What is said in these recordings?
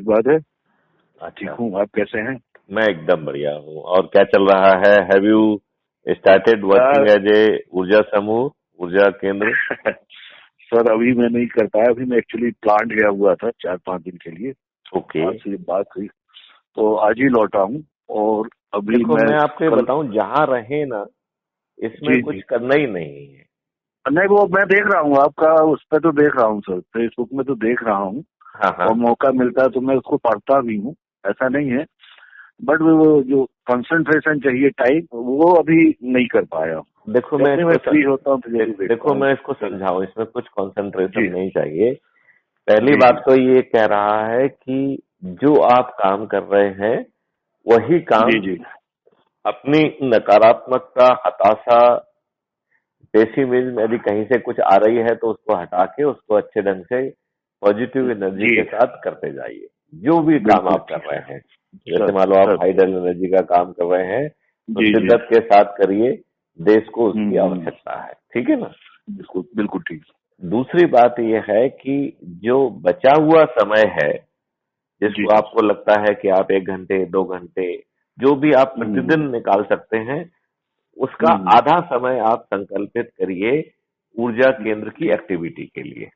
आशीर्वाद है। ठीक अच्छा, हूँ, आप कैसे हैं? मैं एकदम बढ़िया हूँ। और क्या चल रहा है? Have you started working as a ऊर्जा समूह, ऊर्जा केंद्र? सर अभी मैं नहीं कर पाया। अभी मैं एक्चुअली प्लांट गया हुआ था 4-5 दिन के लिए। ओके। आज से ये बात हुई तो आज ही लौटा हूँ। और अभी देखो, मैं मैं आपको ये कल। बताऊं, जहाँ रहे ना, इसमें जी कुछ जी। करना ही नहीं है। नहीं, वो मैं देख रहा हूँ आपका, उस पर तो देख रहा हूँ सर, फेसबुक में तो देख रहा हूँ। हाँ हाँ। और मौका मिलता है तो मैं उसको पढ़ता भी हूँ, ऐसा नहीं है। बट वो जो कंसंट्रेशन चाहिए, टाइम, वो अभी नहीं कर पाया हूँ। देखो जब मैं भी मैं इसको फ्री होता हूँ तो जरूर देखता देखो हूँ। मैं इसको समझाऊं, इसमें कुछ कंसंट्रेशन जी नहीं चाहिए। पहली जी जी। बात तो ये कह रहा है कि जो आप काम कर रहे हैं वही जी काम जी। अपनी नकारात्मकता, हताशा, पेसिमिज्म में यदि कहीं से कुछ आ रही है तो उसको हटा के उसको अच्छे ढंग से पॉजिटिव एनर्जी जी के साथ करते जाइए। जो भी काम बिल्कुल आप कर ठीक रहे है हैं, सर। जैसे मान लो आप सर। हाइडल एनर्जी का काम कर रहे हैं तो जी जी। शिद्दत के साथ करिए, देश को उसकी हम्म। आवश्यकता है। ठीक है ना? बिल्कुल बिल्कुल ठीक। दूसरी बात यह है कि जो बचा हुआ समय है, जी जिसको सर। आपको लगता है कि आप 1 घंटे 2 घंटे जो भी आप प्रतिदिन हम्म निकाल सकते हैं, उसका हम्म। आधा समय आप संकल्पित करिए ऊर्जा केंद्र की जी एक्टिविटी के लिए।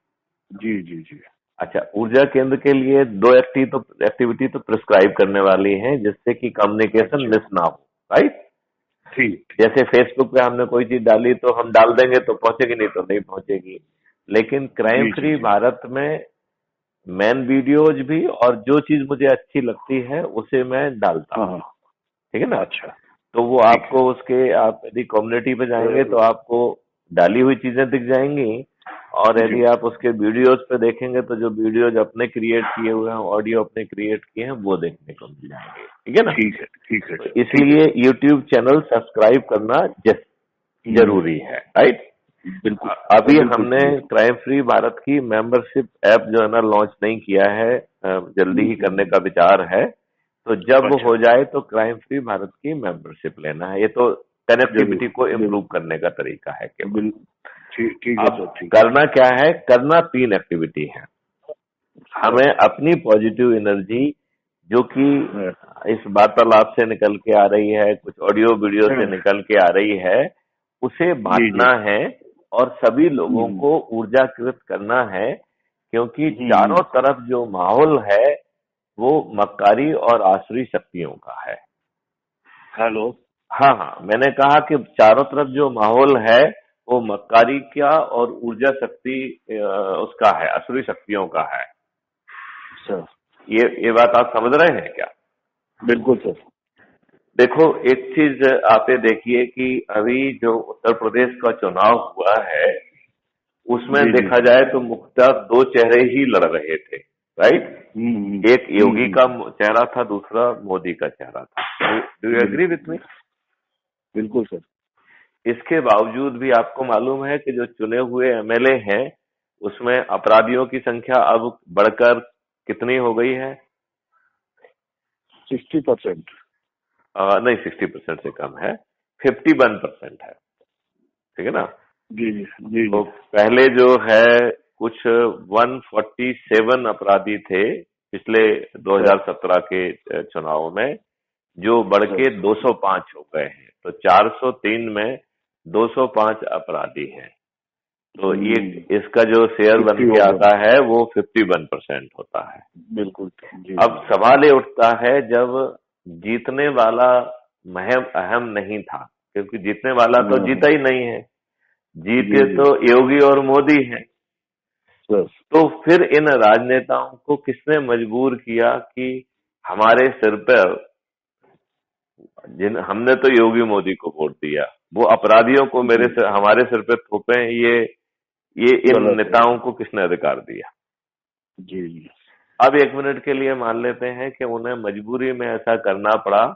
जी जी जी। अच्छा, ऊर्जा केंद्र के लिए दो एक्टिविटी तो प्रिस्क्राइब करने वाली है, जिससे कि कम्युनिकेशन अच्छा। मिस ना हो। राइट? ठीक ठीक। जैसे फेसबुक पे हमने कोई चीज डाली तो हम डाल देंगे तो पहुंचेगी, नहीं तो नहीं पहुंचेगी। लेकिन क्राइम जी जी फ्री जी। भारत में मैन वीडियोज भी, और जो चीज मुझे अच्छी लगती है उसे मैं डालता हाँ हूँ। हाँ। ठीक है ना? अच्छा। तो वो ठीक है आपको उसके, आप यदि कम्युनिटी पे जाएंगे तो सर। आपको डाली हुई चीजें दिख जाएंगी। और जी। यदि आप उसके वीडियोज पे देखेंगे तो जो वीडियोज अपने क्रिएट किए हुए हैं, ऑडियो अपने क्रिएट किए हैं, वो देखने को मिल जाएंगे। ठीक है ना? ठीक है ठीक है तो सर, ठीक है। इसलिए यूट्यूब चैनल सब्सक्राइब करना हम्म। जरूरी है। राइट? बिल्कुल सर, अभी बिल्कुल हमने ठीक है। क्राइम फ्री भारत की मेंबरशिप ऐप जो है ना लॉन्च नहीं किया है, जल्दी ही करने हम्म। का विचार है। तो जब वो अच्छा। हो जाए तो क्राइम फ्री भारत की मेंबरशिप लेना है। ये तो जरूर कनेक्टिविटी को जरूर। इम्प्रूव करने का तरीका है केवल। बिल ठीक ठीक है अब सर, ठीक है। करना क्या है? करना 3 एक्टिविटी है। सर। हमें अपनी पॉजिटिव एनर्जी, जो कि हाँ, इस वार्तालाप से निकल के आ रही है, कुछ ऑडियो वीडियो से हाँ, निकल के आ रही है, उसे जी जी। बांटना है और सभी लोगों हम्म को ऊर्जाकृत करना है। क्योंकि हम्म। चारों तरफ जो माहौल है वो मक्कारी और आसुरी शक्तियों का है। हेलो। हाँ हाँ, मैंने कहा कि चारों तरफ जो माहौल है वो मक्कारी का और ऊर्जा शक्ति उसका है, आसुरी शक्तियों का है। सर। ये बात आप समझ रहे हैं क्या? बिल्कुल सर। देखो, एक चीज आप ये देखिए कि अभी जो उत्तर प्रदेश का चुनाव हुआ है उसमें जी जी। देखा जाए तो मुख्यतः दो चेहरे ही लड़ रहे थे। राइट? एक योगी का हम्म। चेहरा था, दूसरा मोदी का चेहरा था। डू यू एग्री बिल्कुल विथ मी? बिल्कुल सर। इसके बावजूद भी आपको मालूम है कि जो चुने हुए एमएलए हैं उसमें अपराधियों की संख्या अब बढ़कर कितनी हो गई है? 60%। नहीं, 60% से कम है, 51% है। ठीक है ना? जी जी जी तो जी। पहले जो है कुछ 147 अपराधी थे पिछले सर। 2017 के चुनाव में, जो बढ़ सर। के 205 हो गए हैं। तो 403 में 205 अपराधी हैं। तो ये, हम्म। इसका जो शेयर बन 50 के हो गया। आता है वो 51% होता है। बिल्कुल जी अब जी। सवाल ये उठता है, जब जीतने वाला महम अहम नहीं था, क्योंकि जीतने वाला तो हाँ, जीता ही नहीं है, जी जीते जी। तो योगी और मोदी हैं। सर। तो फिर इन राजनेताओं को किसने मजबूर किया कि हमारे सिर पर, जिन हमने तो योगी मोदी को वोट दिया, वो अपराधियों को जी। हमारे सिर पे थोपे, ये इन गलत है। नेताओं को किसने अधिकार दिया? जी जी। अब 1 मिनट के लिए मान लेते हैं कि उन्हें मजबूरी में ऐसा करना पड़ा,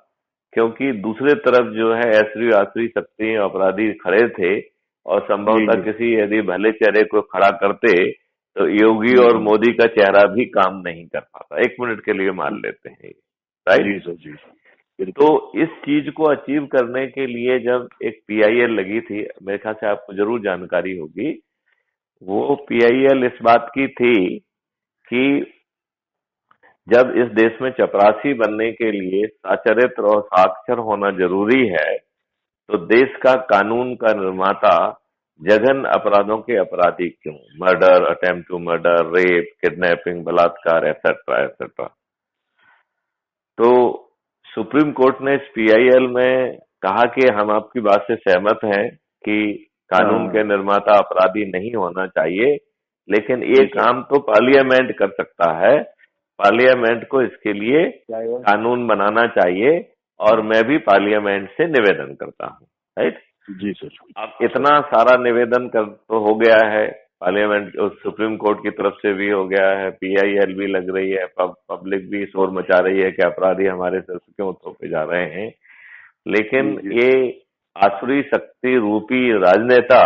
क्योंकि दूसरे तरफ जो है ऐसी आसुरी शक्ति अपराधी खड़े थे, और जी संभवतः जी। किसी यदि भले चेहरे को खड़ा करते तो योगी और हम्म। मोदी का चेहरा भी काम नहीं कर पाता। 1 मिनट के लिए मान लेते हैं। जी राइट? सर जी। तो बिल्कुल। इस चीज को अचीव करने के लिए जब एक पीआईएल लगी थी, मेरे ख्याल से आपको जरूर जानकारी होगी, वो पीआईएल इस बात की थी कि जब इस देश में चपरासी बनने के लिए सचरित्र और साक्षर होना जरूरी है, तो देश का कानून का निर्माता जघन्य अपराधों के अपराधी क्यों? Murder, attempt to murder, rape, kidnapping, बलात्कार, एटसेट्रा एटसेट्रा। तो सुप्रीम कोर्ट ने इस पीआईएल में कहा कि हम आपकी बात से सहमत हैं कि कानून के निर्माता अपराधी नहीं होना चाहिए, लेकिन ये काम तो पार्लियामेंट कर सकता है। पार्लियामेंट को इसके लिए कानून बनाना चाहिए, और मैं भी पार्लियामेंट से निवेदन करता हूँ। राइट जी सर। अब इतना सारा निवेदन कर तो हो गया है, पार्लियामेंट सुप्रीम कोर्ट की तरफ से भी हो गया है, पीआईएल भी लग रही है, पब्लिक भी शोर मचा रही है कि अपराधी हमारे सिर से क्यों थोपे जा रहे हैं, लेकिन ये आसुरी शक्ति रूपी राजनेता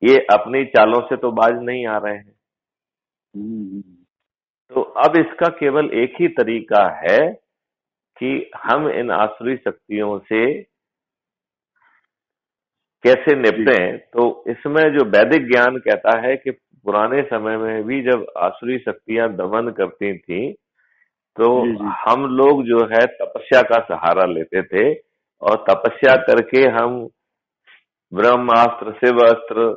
ये अपनी चालों से तो बाज नहीं आ रहे हैं। तो अब इसका केवल एक ही तरीका है कि हम इन आसुरी शक्तियों से कैसे निपटें। तो इसमें जो वैदिक ज्ञान कहता है कि पुराने समय में भी जब आसुरी शक्तियां दमन करती थी, तो हम लोग जो है तपस्या का सहारा लेते थे, और तपस्या करके हम ब्रह्मास्त्र, शिवास्त्र,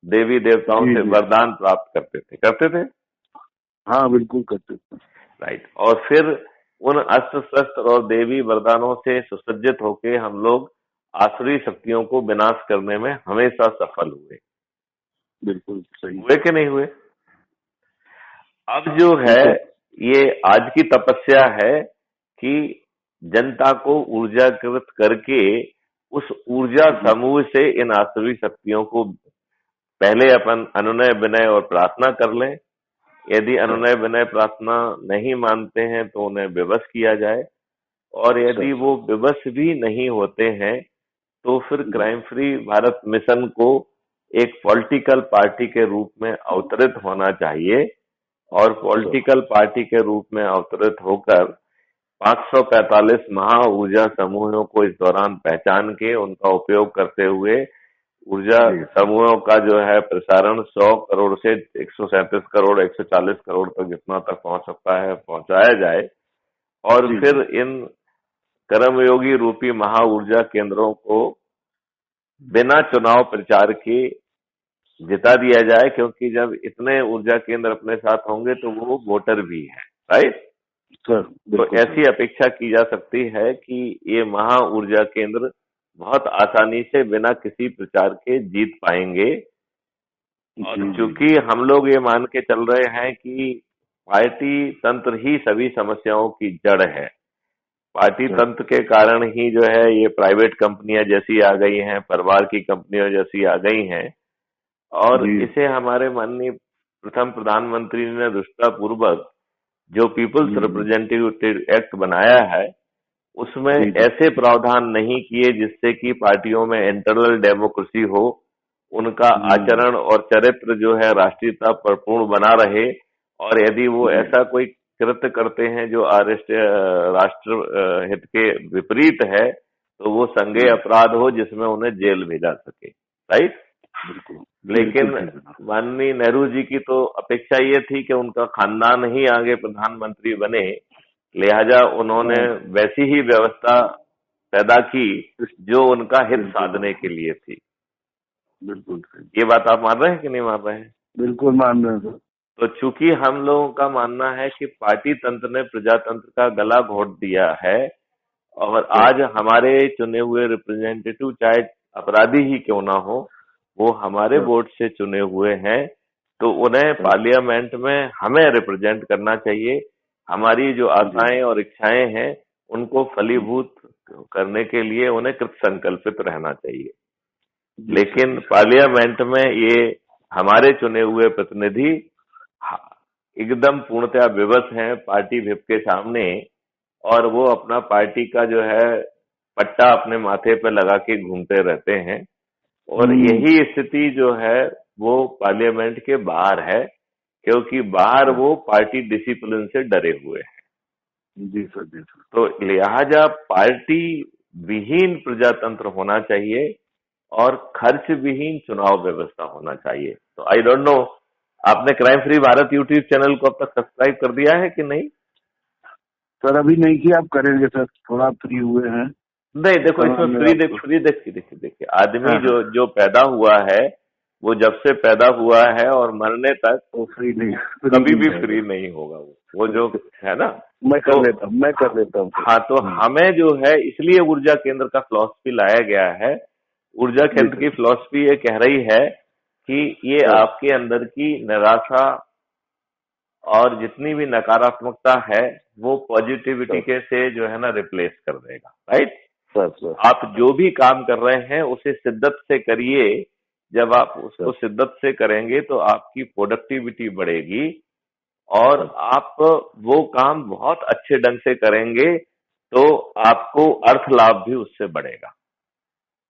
देवी देवताओं से वरदान प्राप्त करते थे। हाँ बिल्कुल करते थे। राइट। और फिर उन अस्त्र शस्त्र और देवी वरदानों से सुसज्जित होके हम लोग आसुरी शक्तियों को विनाश करने में हमेशा सफल हुए। बिल्कुल सही। हुए कि नहीं हुए? अब जो है ये आज की तपस्या है कि जनता को ऊर्जाकृत करके उस ऊर्जा समूह से इन आसुरी शक्तियों को पहले अपन अनुनय विनय और प्रार्थना कर लें। यदि अनुनय विनय प्रार्थना नहीं मानते हैं तो उन्हें विवश किया जाए, और यदि वो विवश भी नहीं होते हैं तो फिर क्राइम फ्री भारत मिशन को एक पॉलिटिकल पार्टी के रूप में अवतरित होना चाहिए, और पॉलिटिकल पार्टी के रूप में अवतरित होकर 545 महा ऊर्जा समूहों को इस दौरान पहचान के उनका उपयोग करते हुए ऊर्जा समूहों का जो है प्रसारण 100 करोड़ से 137 करोड़ 140 करोड़ तक जितना तक पहुंच सकता है पहुंचाया जाए, और फिर इन कर्मयोगी रूपी महा ऊर्जा केंद्रों को बिना चुनाव प्रचार के जिता दिया जाए, क्योंकि जब इतने ऊर्जा केंद्र अपने साथ होंगे तो वो वोटर भी है। Right sir. तो ऐसी अपेक्षा की जा सकती है कि ये महा ऊर्जा केंद्र बहुत आसानी से बिना किसी प्रचार के जीत पाएंगे, और क्योंकि हम लोग ये मान के चल रहे हैं कि पार्टी तंत्र ही सभी समस्याओं की जड़ है। पार्टी तंत्र के कारण ही जो है ये प्राइवेट कंपनियां जैसी आ गई हैं, परिवार की कंपनियां जैसी आ गई हैं, और इसे हमारे माननीय प्रथम प्रधानमंत्री ने दृष्टापूर्वक जो पीपल्स रिप्रेजेंटेटिव एक्ट बनाया है उसमें ऐसे प्रावधान नहीं किए जिससे कि पार्टियों में इंटरनल डेमोक्रेसी हो, उनका आचरण और चरित्र जो है राष्ट्रीयता पर पूर्ण बना रहे, और यदि वो ऐसा कोई कृत्य करते हैं जो राष्ट्र हित के विपरीत है तो वो संज्ञेय अपराध हो जिसमें उन्हें जेल भेजा सके। राइट। लेकिन माननीय नेहरू जी की तो अपेक्षा ये थी कि उनका खानदान ही आगे प्रधानमंत्री बने, लिहाजा उन्होंने वैसी ही व्यवस्था पैदा की जो उनका हित साधने के लिए थी। बिल्कुल। ये बात आप मान रहे हैं कि नहीं मान रहे हैं? बिल्कुल मान रहे हैं। तो चूंकि हम लोगों का मानना है कि पार्टी तंत्र ने प्रजातंत्र का गला घोट दिया है, और आज हमारे चुने हुए रिप्रेजेंटेटिव चाहे अपराधी ही क्यों ना हो, वो हमारे वोट से चुने हुए हैं, तो उन्हें पार्लियामेंट में हमें रिप्रेजेंट करना चाहिए। हमारी जो आशाएं और इच्छाएं हैं उनको फलीभूत करने के लिए उन्हें कृत संकल्पित रहना चाहिए। लेकिन पार्लियामेंट में ये हमारे चुने हुए प्रतिनिधि एकदम पूर्णतया विवश हैं पार्टी व्हिप के सामने, और वो अपना पार्टी का जो है पट्टा अपने माथे पे लगा के घूमते रहते हैं, और यही स्थिति जो है वो पार्लियामेंट के बाहर है, क्योंकि बाहर वो पार्टी डिसिप्लिन से डरे हुए हैं। जी सर, जी सर। तो लिहाजा पार्टी विहीन प्रजातंत्र होना चाहिए और खर्च विहीन चुनाव व्यवस्था होना चाहिए। तो आई डोंट नो, आपने crime free Bharat YouTube channel को अब तक सब्सक्राइब कर दिया है कि नहीं? सर अभी नहीं किया, आप करेंगे सर, थोड़ा फ्री हुए हैं। नहीं देखो, इसमें मेरा फ्री देखिए आदमी हाँ हाँ, जो पैदा हुआ है, वो जब से पैदा हुआ है और मरने तक वो फ्री नहीं कभी भी है फ्री नहीं होगा वो जो है ना। मैं तो कर लेता हूँ हाँ, तो हमें जो है इसलिए ऊर्जा केंद्र का फिलॉसफी लाया गया है। ऊर्जा जी केंद्र की फिलॉसफी ये कह रही है कि ये सर। आपके अंदर की निराशा और जितनी भी नकारात्मकता है वो पॉजिटिविटी सर के से जो है ना रिप्लेस कर देगा, राइट। सर सर आप जो भी काम कर रहे हैं उसे शिद्दत से करिए। जब आप उसको सर शिद्दत से करेंगे तो आपकी प्रोडक्टिविटी बढ़ेगी और आप वो काम बहुत अच्छे ढंग से करेंगे तो आपको अर्थ लाभ भी उससे बढ़ेगा।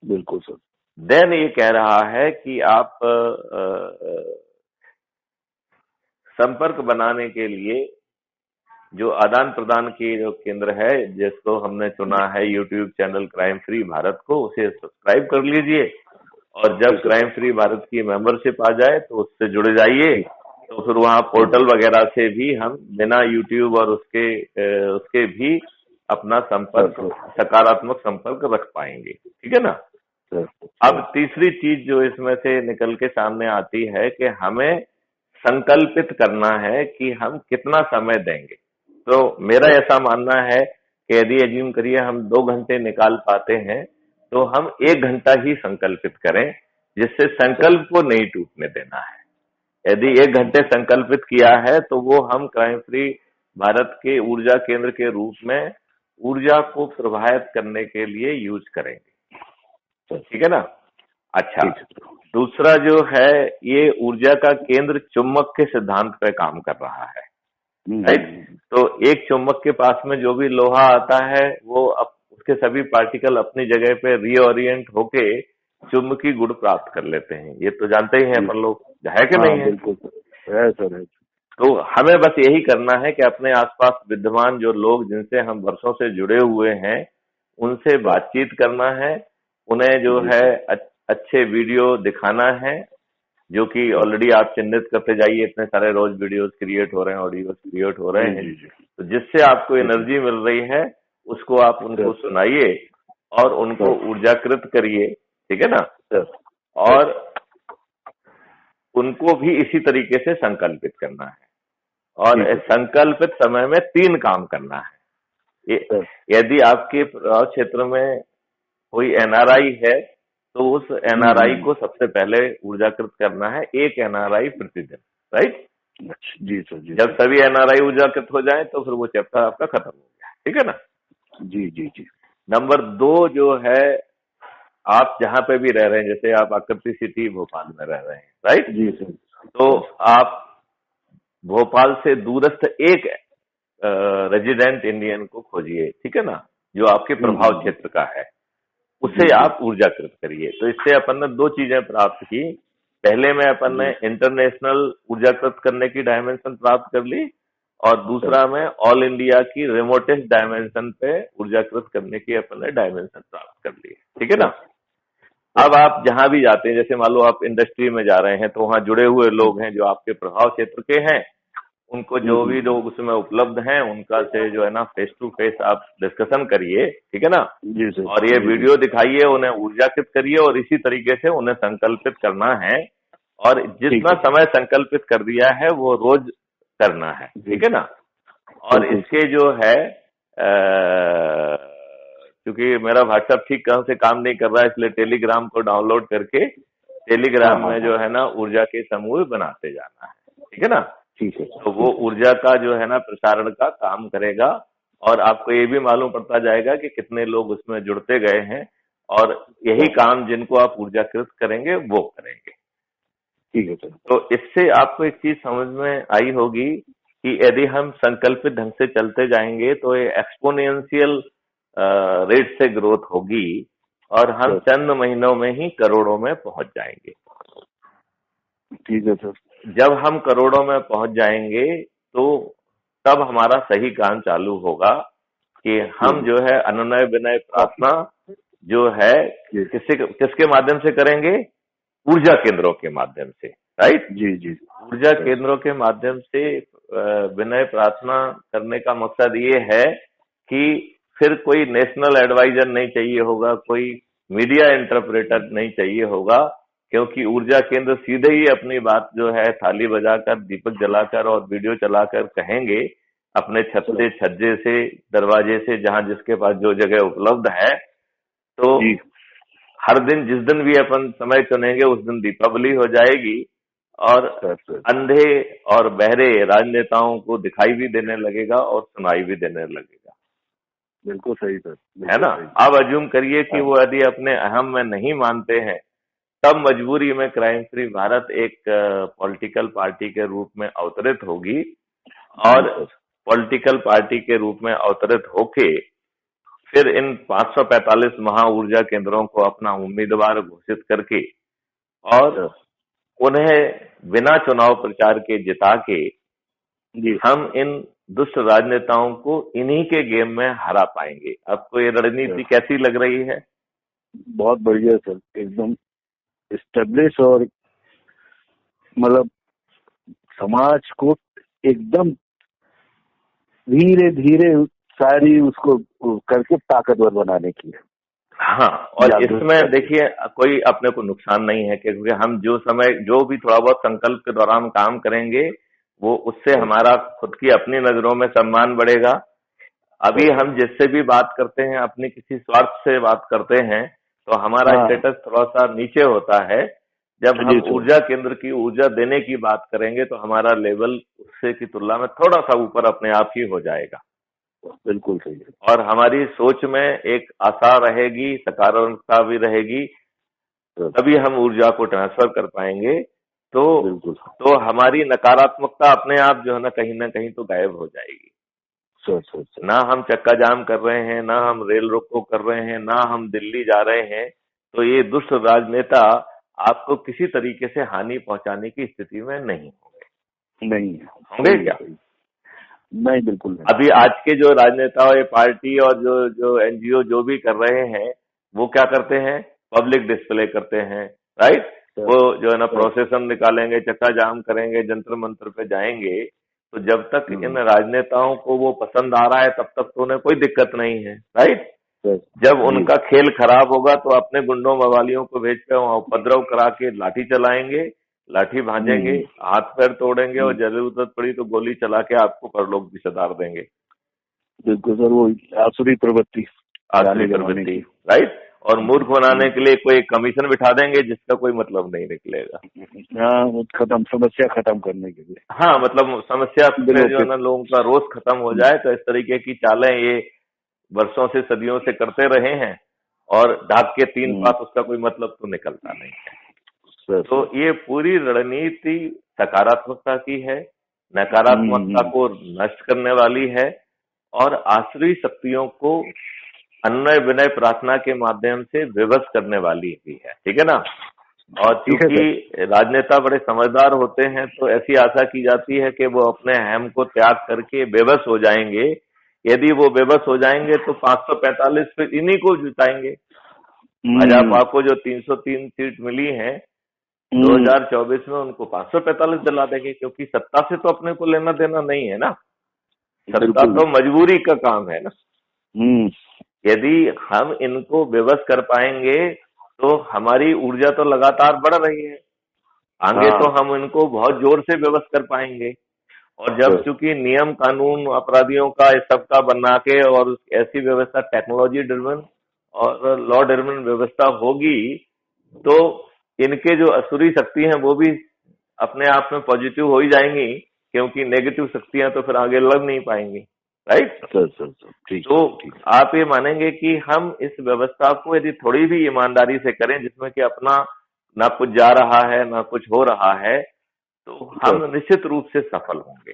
बिल्कुल सर। देन ये कह रहा है कि आप संपर्क बनाने के लिए जो आदान प्रदान की जो केंद्र है जिसको हमने चुना है YouTube channel crime free Bharat को, उसे सब्सक्राइब कर लीजिए और जब क्राइम फ्री भारत की मेंबरशिप आ जाए तो उससे जुड़ जाइए। तो फिर वहाँ पोर्टल वगैरह से भी हम बिना यूट्यूब और उसके भी अपना संपर्क, सकारात्मक संपर्क रख पाएंगे, ठीक है ना। अब तीसरी चीज जो इसमें से निकल के सामने आती है कि हमें संकल्पित करना है कि हम कितना समय देंगे। तो मेरा ऐसा मानना है कि यदि एज्यूम करिए हम 2 घंटे निकाल पाते हैं तो हम 1 घंटा ही संकल्पित करें, जिससे संकल्प को नहीं टूटने देना है। यदि 1 घंटे संकल्पित किया है तो वो हम क्राइम फ्री भारत के ऊर्जा केंद्र के रूप में ऊर्जा को प्रवाहित करने के लिए यूज करेंगे, ठीक है ना। अच्छा, दूसरा जो है ये ऊर्जा का केंद्र चुंबक के सिद्धांत पे काम कर रहा है, राइट। तो एक चुंबक के पास में जो भी लोहा आता है वो उसके सभी पार्टिकल अपनी जगह पे रीओरिएंट होके चुंबकीय गुण प्राप्त कर लेते हैं। ये तो जानते ही हैं अपन लोग, है कि नहीं है। बिल्कुल है सर। तो हमें बस यही करना है कि अपने आसपास विद्यमान जो लोग जिनसे हम वर्षों से जुड़े हुए हैं उनसे बातचीत करना है, उन्हें जो है अच्छे वीडियो दिखाना है, जो कि ऑलरेडी आप चिन्हित करते जाइए। इतने सारे रोज वीडियोस क्रिएट हो रहे हैं, ऑडियोस क्रिएट हो रहे हैं, तो जिससे आपको एनर्जी मिल रही है उसको आप उनको सुनाइए और उनको ऊर्जाकृत करिए, ठीक है ना। और उनको भी इसी तरीके से संकल्पित करना है और संकल्पित समय में 3 काम करना है। यदि आपके क्षेत्र में कोई एनआरआई है तो उस एनआरआई को सबसे पहले ऊर्जाकृत करना है, 1 एनआरआई प्रतिदिन, राइट। जी सर जी। जब सभी एनआरआई ऊर्जाकृत हो जाए तो फिर वो चैप्टर आपका खत्म हो गया, ठीक है ना। जी जी जी। नंबर 2 जो है, आप जहां पे भी रह रहे हैं, जैसे आप आकृति सिटी भोपाल में रह रहे हैं, राइट जी सर। तो आप भोपाल से दूरस्थ एक रेजिडेंट इंडियन को खोजिए, ठीक है ना, जो आपके प्रभाव क्षेत्र का है, उससे आप ऊर्जाकृत करिए। तो इससे अपन ने 2 चीजें प्राप्त की। पहले में अपन ने इंटरनेशनल ऊर्जाकृत करने की डायमेंशन प्राप्त कर ली और दूसरा में ऑल इंडिया की रिमोटेस्ट डायमेंशन पे ऊर्जाकृत करने की अपन ने डायमेंशन प्राप्त कर ली, ठीक है ना। अब आप जहां भी जाते हैं, जैसे मान लो आप इंडस्ट्री में जा रहे हैं तो वहां जुड़े हुए लोग हैं जो आपके प्रभाव क्षेत्र के हैं, उनको जो भी लोग उसमें उपलब्ध हैं उनका से जो है ना फेस टू फेस आप डिस्कशन करिए, ठीक है ना। जी सर। और ये वीडियो दिखाइए, उन्हें ऊर्जाकृत करिए और इसी तरीके से उन्हें संकल्पित करना है और जितना समय संकल्पित कर दिया है वो रोज करना है, ठीक है ना। और इसके जो है क्योंकि मेरा व्हाट्सएप ठीक तरह से काम नहीं कर रहा है, इसलिए टेलीग्राम को डाउनलोड करके टेलीग्राम में जो है ना ऊर्जा के समूह बनाते जाना है, ठीक है ना। ठीक है। तो वो ऊर्जा का जो है ना प्रसारण का काम करेगा और आपको ये भी मालूम पड़ता जाएगा कि कितने लोग उसमें जुड़ते गए हैं और यही काम जिनको आप ऊर्जाकृत करेंगे वो करेंगे, ठीक है सर। तो इससे आपको एक चीज समझ में आई होगी कि यदि हम संकल्पित ढंग से चलते जाएंगे तो ये एक्सपोनेंशियल रेट से ग्रोथ होगी और हम चंद महीनों में ही करोड़ों में पहुंच जाएंगे। ठीक है सर। जब हम करोड़ों में पहुंच जाएंगे तो तब हमारा सही काम चालू होगा कि हम जो है अनुनय विनय प्रार्थना जो है किसके माध्यम से करेंगे, ऊर्जा केंद्रों के माध्यम से, राइट। जी जी। ऊर्जा केंद्रों के माध्यम से विनय प्रार्थना करने का मकसद ये है कि फिर कोई नेशनल एडवाइजर नहीं चाहिए होगा, कोई मीडिया इंटरप्रेटर नहीं चाहिए होगा, क्योंकि ऊर्जा केंद्र सीधे ही अपनी बात जो है थाली बजाकर, दीपक जलाकर और वीडियो चलाकर कहेंगे अपने छत से, छज्जे से, दरवाजे से, जहां जिसके पास जो जगह उपलब्ध है। तो हर दिन जिस दिन भी अपन समय चुनेंगे उस दिन दीपावली हो जाएगी और अंधे और बहरे राजनेताओं को दिखाई भी देने लगेगा और सुनाई भी देने लगेगा। बिल्कुल सही सर, है ना। आप अज्यूम करिए कि वो यदि अपने अहम में नहीं मानते हैं, तब मजबूरी में क्राइम फ्री भारत एक पॉलिटिकल पार्टी के रूप में अवतरित होगी और पॉलिटिकल पार्टी के रूप में अवतरित होके फिर इन 545 महा ऊर्जा केंद्रों को अपना उम्मीदवार घोषित करके और उन्हें बिना चुनाव प्रचार के जिता के हम इन दुष्ट राजनेताओं को इन्हीं के गेम में हरा पाएंगे। आपको ये रणनीति कैसी लग रही है? बहुत बढ़िया सर, एकदम एस्टेब्लिश और मतलब समाज को एकदम धीरे धीरे सारी उसको करके ताकतवर बनाने की है। हाँ, और इसमें देखिए कोई अपने को नुकसान नहीं है, क्योंकि हम जो भी थोड़ा बहुत संकल्प के दौरान काम करेंगे वो उससे हमारा खुद की अपनी नजरों में सम्मान बढ़ेगा। अभी हम जिससे भी बात करते हैं अपनी किसी स्वार्थ से बात करते हैं तो हमारा स्टेटस थोड़ा सा नीचे होता है। जब हम ऊर्जा केंद्र की ऊर्जा देने की बात करेंगे तो हमारा लेवल उससे की तुलना में थोड़ा सा ऊपर अपने आप ही हो जाएगा। बिल्कुल सही है। और हमारी सोच में एक आशा रहेगी, सकारात्मकता भी रहेगी, तभी हम ऊर्जा को ट्रांसफर कर पाएंगे। तो हमारी नकारात्मकता अपने आप जो है ना कहीं तो गायब हो जाएगी। ना हम चक्का जाम कर रहे हैं, ना हम रेल रोको कर रहे हैं, ना हम दिल्ली जा रहे हैं, तो ये दुष्ट राजनेता आपको किसी तरीके से हानि पहुंचाने की स्थिति में नहीं होंगे क्या? नहीं, बिल्कुल नहीं। अभी आज के जो राजनेता और ये पार्टी और जो एनजीओ जो भी कर रहे हैं वो क्या करते हैं? पब्लिक डिस्प्ले करते हैं, राइट। वो जो है ना प्रोसेसन निकालेंगे, चक्का जाम करेंगे, जंतर मंतर पे जाएंगे। तो जब तक इन राजनेताओं को वो पसंद आ रहा है तब तक तो उन्हें कोई दिक्कत नहीं है, राइट। जब उनका खेल खराब होगा तो अपने गुंडों मवालियों को भेज कर वहां उपद्रव करा के लाठी चलाएंगे, लाठी भांजेंगे, हाथ पैर तोड़ेंगे और जरूरत पड़ी तो गोली चला के आपको परलोक भी सदार देंगे। बिल्कुल सर, वो आसुरी प्रवृत्ति, राइट। और मूर्ख बनाने के लिए कोई कमीशन बिठा देंगे जिसका कोई मतलब नहीं निकलेगा। खत्म, समस्या खत्म करने के लिए। हाँ, मतलब समस्या जो है ना लोगों का रोष खत्म हो जाए। तो इस तरीके की चालें ये वर्षों से सदियों से करते रहे हैं और ढाक के 3 पास उसका कोई मतलब तो निकलता नहीं है। तो ये पूरी रणनीति सकारात्मकता की है, नकारात्मकता को नष्ट करने वाली है और आसुरी शक्तियों को अन्वय विनय प्रार्थना के माध्यम से विवश करने वाली भी है। ठीक है ना। और क्योंकि राजनेता बड़े समझदार होते हैं तो ऐसी आशा की जाती है कि वो अपने अहम को त्याग करके बेबस हो जाएंगे। यदि वो बेबस हो जाएंगे तो 545 पे इन्हीं को जिताएंगे। भाजपा को जो 303 सीट मिली है 2024 में उनको 545 दिला देंगे, क्योंकि सत्ता से तो अपने को लेना देना नहीं है ना। सत्ता तो मजबूरी का काम है ना। यदि हम इनको बेबस कर पाएंगे तो हमारी ऊर्जा तो लगातार बढ़ रही है, आगे तो हम इनको बहुत जोर से बेबस कर पाएंगे। और जब चूंकि नियम कानून अपराधियों का इस सब का बना के और ऐसी व्यवस्था टेक्नोलॉजी ड्रिवन और लॉ ड्रिवन व्यवस्था होगी तो इनके जो असुरी शक्ति हैं वो भी अपने आप में पॉजिटिव हो ही जाएंगी, क्योंकि नेगेटिव शक्तियां तो फिर आगे लड़ नहीं पाएंगी, राइट। तो आप ये मानेंगे कि हम इस व्यवस्था को यदि थोड़ी भी ईमानदारी से करें जिसमें कि अपना ना कुछ जा रहा है ना कुछ हो रहा है, तो हम निश्चित रूप से सफल होंगे।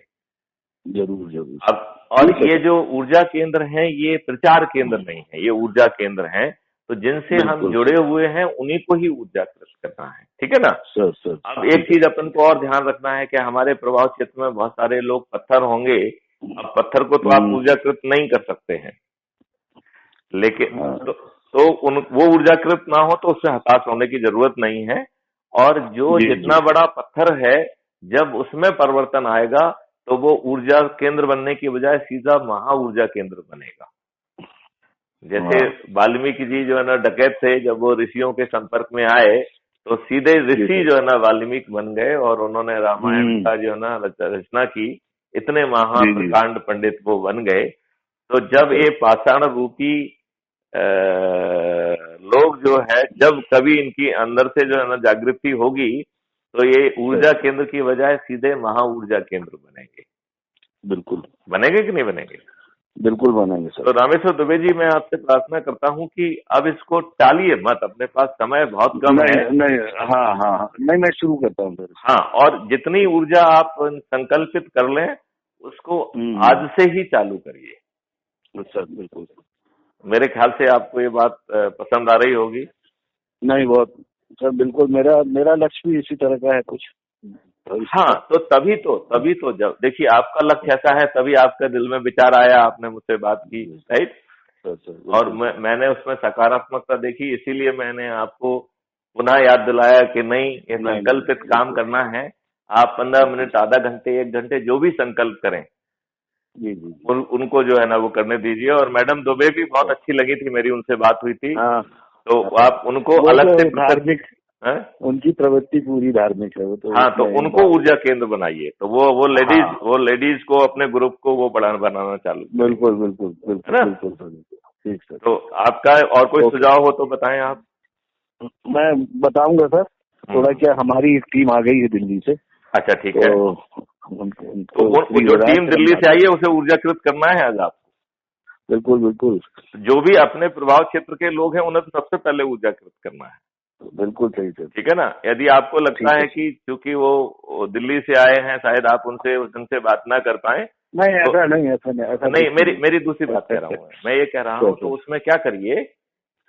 जरूर। अब और ये जो ऊर्जा केंद्र हैं ये प्रचार केंद्र नहीं है, ये ऊर्जा केंद्र हैं। तो जिनसे हम जुड़े हुए हैं उन्हीं को ही ऊर्जाकृत करना है। ठीक है ना। अब एक चीज अपन को और ध्यान रखना है कि हमारे प्रभाव क्षेत्र में बहुत सारे लोग पत्थर होंगे। अब पत्थर को तो आप ऊर्जाकृत नहीं कर सकते हैं, लेकिन वो ऊर्जाकृत ना हो तो उससे हताश होने की जरूरत नहीं है। और जो जितना बड़ा पत्थर है जब उसमें परिवर्तन आएगा तो वो ऊर्जा केंद्र बनने की बजाय सीधा महा ऊर्जा केंद्र बनेगा। जैसे वाल्मीकि जी जो है ना डकैत थे, जब वो ऋषियों के संपर्क में आए तो सीधे ऋषि जो है ना वाल्मीकि बन गए और उन्होंने रामायण का जो है ना रचना की। इतने महाप्रकांड पंडित वो बन गए। तो जब ये पाषाण रूपी लोग जो है, जब कभी इनकी अंदर से जो है ना जागृति होगी तो ये ऊर्जा केंद्र की बजाय सीधे महा ऊर्जा केंद्र बनेंगे। बिल्कुल बनेंगे कि नहीं बनेंगे? बिल्कुल बनेंगे सर। तो रामेश्वर दुबे जी, मैं आपसे प्रार्थना करता हूं कि अब इसको टालिए मत, अपने पास समय बहुत कम है। नहीं, हाँ, नहीं, मैं शुरू करता हूँ सर। हाँ, और जितनी ऊर्जा आप संकल्पित कर लें उसको आज से ही चालू करिए। सर बिल्कुल। मेरे ख्याल से आपको ये बात पसंद आ रही होगी। नहीं, बहुत सर, बिल्कुल मेरा लक्ष्य भी इसी तरह का है कुछ। हाँ, तो तभी तो जब देखिए आपका लक्ष्य ऐसा है, तभी आपके दिल में विचार आया, आपने मुझसे बात की, राइट? और मैंने उसमें सकारात्मकता देखी, इसीलिए मैंने आपको पुनः याद दिलाया कि नहीं, ये संकल्पित काम करना है। आप 15 मिनट, आधा घंटे, 1 घंटे जो भी संकल्प करें, उनको जो है ना वो करने दीजिए। और मैडम दुबे भी बहुत अच्छी लगी थी, मेरी उनसे बात हुई थी। तो आप उनको अलग से धार्मिक, उनकी प्रवृत्ति पूरी धार्मिक है वो तो। हाँ, तो उनको ऊर्जा केंद्र बनाइए। तो वो लेडीज को, अपने ग्रुप को वो बनाना चालू। बिल्कुल बिल्कुल बिल्कुल बिल्कुल ठीक सर। तो आपका और कोई सुझाव हो तो बताएं आप। मैं बताऊंगा सर। थोड़ा क्या, हमारी एक टीम आ गई है दिल्ली से। अच्छा, ठीक है। तो जो टीम दिल्ली से आई है उसे ऊर्जाकृत करना है आज आपको। बिल्कुल बिल्कुल। जो भी अपने प्रभाव क्षेत्र के लोग हैं उन्हें तो सबसे पहले ऊर्जाकृत करना है। बिल्कुल सही सर। ठीक है ना? यदि आपको लगता है कि क्योंकि वो दिल्ली से आए हैं, शायद आप उनसे बात ना कर पाए। नहीं, ऐसा नहीं। मेरी दूसरी बात कह रहा हूँ मैं ये कह रहा हूँ, तो उसमें क्या करिए,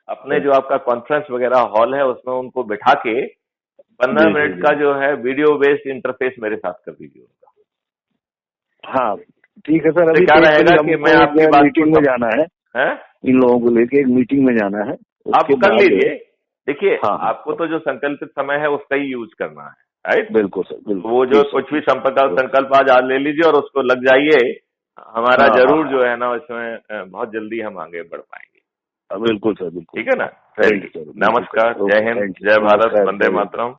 अपने जो आपका कॉन्फ्रेंस वगैरह हॉल है उसमें उनको बिठा के 15 मिनट का जो है वीडियो बेस्ड इंटरफेस मेरे साथ कर दीजिए उनका। हाँ ठीक है सर। अभी क्या रहेगा कि मैं आपकी मीटिंग में जाना है, इन लोगों को लेके एक मीटिंग में जाना है, आप कर लीजिए। देखिए, आपको तो जो संकल्पित समय है उसका ही यूज करना है, राइट? बिल्कुल सर, बिल्कुल। वो जो कुछ भी संकल्प आज ले लीजिए और उसको लग जाइए। हमारा जरूर जो है ना इसमें बहुत जल्दी हम आगे बढ़ पाएंगे। बिल्कुल सर, बिल्कुल। ठीक है ना? नमस्कार, जय हिंद, जय भारत, वंदे मातरम।